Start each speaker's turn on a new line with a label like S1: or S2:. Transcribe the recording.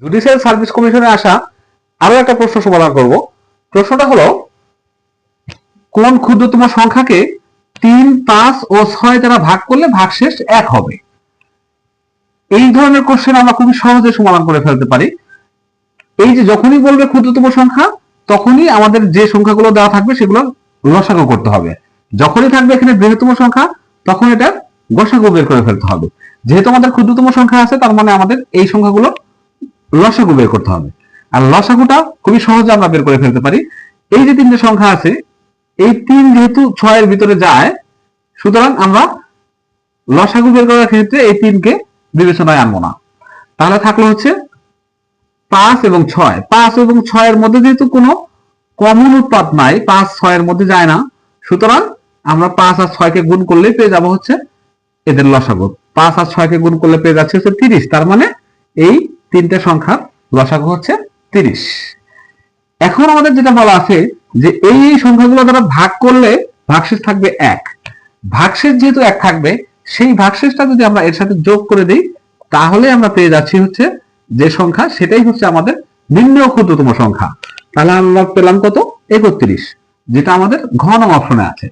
S1: Judicial service কমিশনে আসা আরো একটা প্রশ্ন সমাধান করব। প্রশ্নটা হলো, কোন ক্ষুদ্রতম সংখ্যাকে 3, 5 ও 6 দ্বারা ভাগ করলে ভাগশেষ 1 হবে? এই ধরনের কোশ্চেন আমরা খুবই সহজে সমাধান করে ফেলতে পারি। এই যে যখনই বলবে ক্ষুদ্রতম সংখ্যা, তখনই আমাদের যে সংখ্যাগুলো দেওয়া থাকবে সেগুলো লসাগু করতে হবে। যখনই থাকবে এখানে বৃহত্তম সংখ্যা, তখন এটা গসাগু বের করে ফেলতে হবে। যেহেতু আমাদের ক্ষুদ্রতম সংখ্যা আছে, তার মানে আমাদের এই সংখ্যাগুলো লসাগু বের করতে হবে। আর লসাগুটা খুবই সহজে আমরা বের করে ফেলতে পারি। এই যে তিনটে সংখ্যা আছে, এই 3 যেহেতু 6 এর ভিতরে যায়, সুতরাং আমরা লসাগু বের করার ক্ষেত্রে এই 3 কে বিবেচনায় আনবো না। তাহলে থাকলো হচ্ছে 5 এবং 6। 5 এবং 6 এর মধ্যে যেহেতু কোনো কমন উৎপাদ নাই, 5 6 এর মধ্যে যায় না, সুতরাং আমরা 5 আর 6 কে গুণ করলে পেয়ে যাব হচ্ছে এদের লসাগু। 5 আর 6 কে গুণ করলে পেয়ে যাচ্ছে হচ্ছে 30। তার মানে এই তিনটে সংখ্যার লসাগু হচ্ছে 30। এখন আমাদের যেটা বলা আছে যে এই সংখ্যাগুলো দ্বারা ভাগ করলে ভাগশেষ থাকবে 1। ভাগশেষ যেহেতু 1 থাকবে, সেই ভাগশেষটা যদি আমরা এর সাথে যোগ করে দিই, তাহলে আমরা পেয়ে যাচ্ছি হচ্ছে যে সংখ্যা, সেটাই হচ্ছে আমাদের নিম্ন ক্ষুদ্রতম সংখ্যা। তাহলে আমরা পেলাম কত? 31, যেটা আমাদের ঘ নং অপশনে আছে।